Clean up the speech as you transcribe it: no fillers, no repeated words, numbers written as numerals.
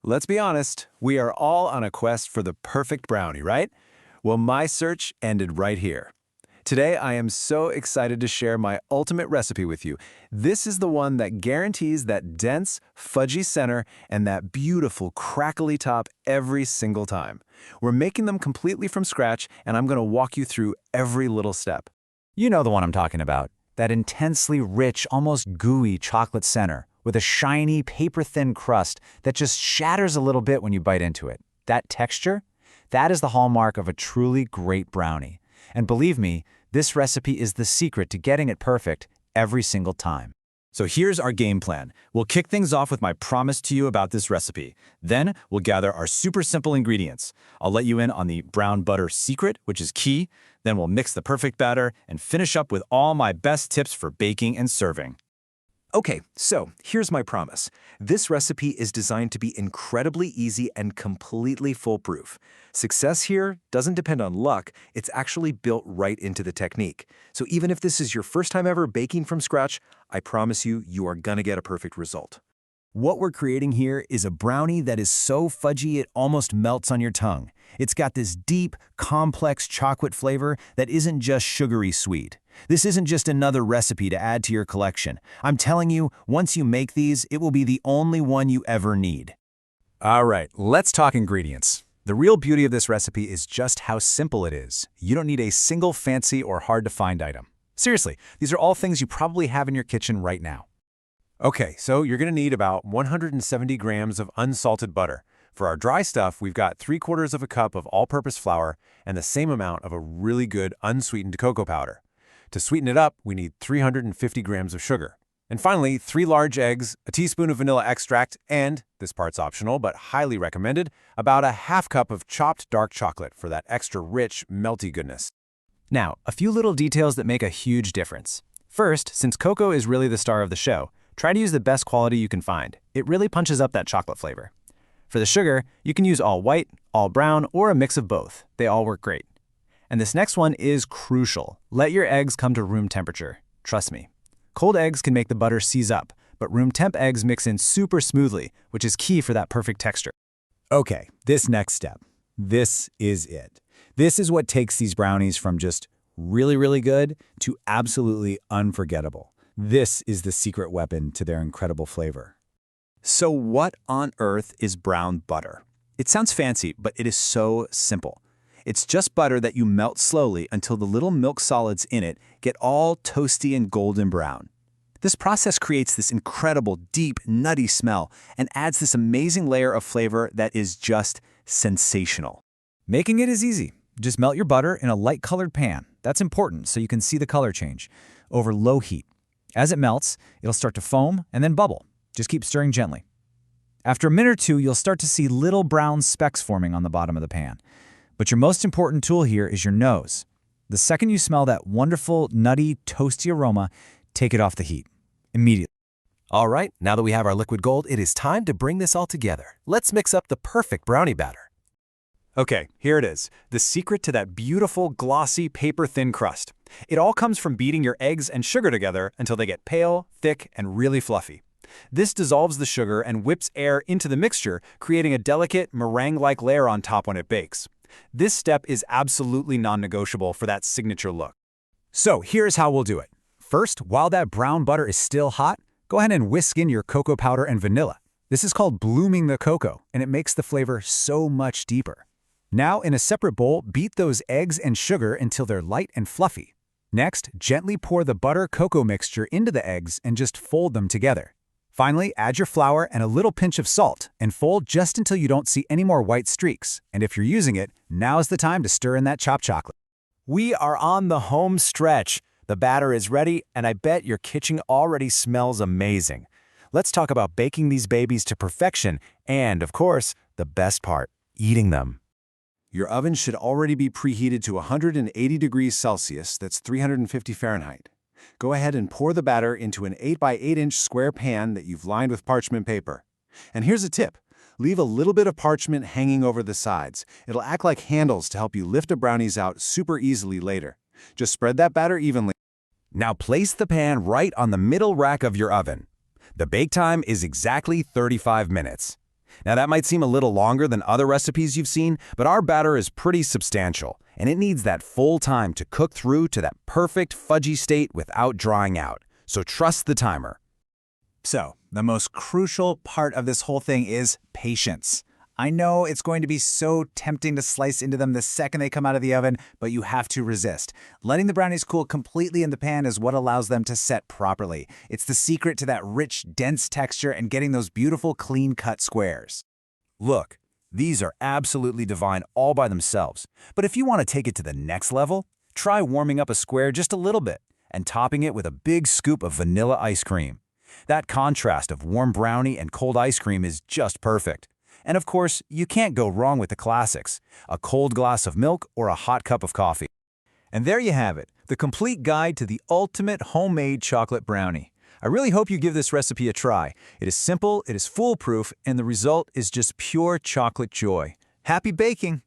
Let's be honest, we are all on a quest for the perfect brownie, right? Well, my search ended right here. Today, I am so excited to share my ultimate recipe with you. This is the one that guarantees that dense, fudgy center and that beautiful, crackly top every single time. We're making them completely from scratch, and I'm going to walk you through every little step. You know the one I'm talking about. That intensely rich, almost gooey chocolate center with a shiny, paper-thin crust that just shatters a little bit when you bite into it. That texture? That is the hallmark of a truly great brownie. And believe me, this recipe is the secret to getting it perfect every single time. So here's our game plan. We'll kick things off with my promise to you about this recipe. Then we'll gather our super simple ingredients. I'll let you in on the brown butter secret, which is key. Then we'll mix the perfect batter and finish up with all my best tips for baking and serving. Okay, so here's my promise. This recipe is designed to be incredibly easy and completely foolproof. Success here doesn't depend on luck, it's actually built right into the technique. So even if this is your first time ever baking from scratch, I promise you, you are gonna get a perfect result. What we're creating here is a brownie that is so fudgy it almost melts on your tongue. It's got this deep, complex chocolate flavor that isn't just sugary sweet. This isn't just another recipe to add to your collection. I'm telling you, once you make these, it will be the only one you ever need. All right, let's talk ingredients. The real beauty of this recipe is just how simple it is. You don't need a single fancy or hard-to-find item. Seriously, these are all things you probably have in your kitchen right now. Okay, so you're gonna need about 170 grams of unsalted butter. For our dry stuff, we've got 3/4 of a cup of all-purpose flour and the same amount of a really good unsweetened cocoa powder. To sweeten it up, we need 350 grams of sugar. And finally, 3 large eggs, a teaspoon of vanilla extract, and, this part's optional but highly recommended, about a half cup of chopped dark chocolate for that extra rich, melty goodness. Now, a few little details that make a huge difference. First, since cocoa is really the star of the show, try to use the best quality you can find. It really punches up that chocolate flavor. For the sugar, you can use all white, all brown, or a mix of both. They all work great. And this next one is crucial. Let your eggs come to room temperature. Trust me. Cold eggs can make the butter seize up, but room temp eggs mix in super smoothly, which is key for that perfect texture. Okay, this next step. This is it. This is what takes these brownies from just really, really good to absolutely unforgettable. This is the secret weapon to their incredible flavor. So what on earth is brown butter? It sounds fancy, but it is so simple. It's just butter that you melt slowly until the little milk solids in it get all toasty and golden brown. This process creates this incredible, deep, nutty smell and adds this amazing layer of flavor that is just sensational. Making it is easy. Just melt your butter in a light-colored pan. That's important so you can see the color change over low heat. As it melts, it'll start to foam and then bubble. Just keep stirring gently. After a minute or two, you'll start to see little brown specks forming on the bottom of the pan. But your most important tool here is your nose. The second you smell that wonderful, nutty, toasty aroma, take it off the heat. Immediately. All right, now that we have our liquid gold, it is time to bring this all together. Let's mix up the perfect brownie batter. Okay, here it is. The secret to that beautiful, glossy, paper-thin crust. It all comes from beating your eggs and sugar together until they get pale, thick, and really fluffy. This dissolves the sugar and whips air into the mixture, creating a delicate, meringue-like layer on top when it bakes. This step is absolutely non-negotiable for that signature look. So here's how we'll do it. First, while that brown butter is still hot, go ahead and whisk in your cocoa powder and vanilla. This is called blooming the cocoa, and it makes the flavor so much deeper. Now, in a separate bowl, beat those eggs and sugar until they're light and fluffy. Next, gently pour the butter-cocoa mixture into the eggs and just fold them together. Finally, add your flour and a little pinch of salt and fold just until you don't see any more white streaks. And if you're using it, now's the time to stir in that chopped chocolate. We are on the home stretch. The batter is ready, and I bet your kitchen already smells amazing. Let's talk about baking these babies to perfection and, of course, the best part, eating them. Your oven should already be preheated to 180 degrees Celsius, that's 350 Fahrenheit. Go ahead and pour the batter into an 8 by 8 inch square pan that you've lined with parchment paper. And here's a tip. Leave a little bit of parchment hanging over the sides. It'll act like handles to help you lift the brownies out super easily later. Just spread that batter evenly. Now place the pan right on the middle rack of your oven. The bake time is exactly 35 minutes. Now that might seem a little longer than other recipes you've seen, but our batter is pretty substantial, and it needs that full time to cook through to that perfect fudgy state without drying out. So trust the timer. So, the most crucial part of this whole thing is patience. I know it's going to be so tempting to slice into them the second they come out of the oven, but you have to resist. Letting the brownies cool completely in the pan is what allows them to set properly. It's the secret to that rich, dense texture and getting those beautiful, clean-cut squares. Look, these are absolutely divine all by themselves. But if you want to take it to the next level, try warming up a square just a little bit and topping it with a big scoop of vanilla ice cream. That contrast of warm brownie and cold ice cream is just perfect. And of course, you can't go wrong with the classics, a cold glass of milk or a hot cup of coffee. And there you have it, the complete guide to the ultimate homemade chocolate brownie. I really hope you give this recipe a try. It is simple, it is foolproof, and the result is just pure chocolate joy. Happy baking!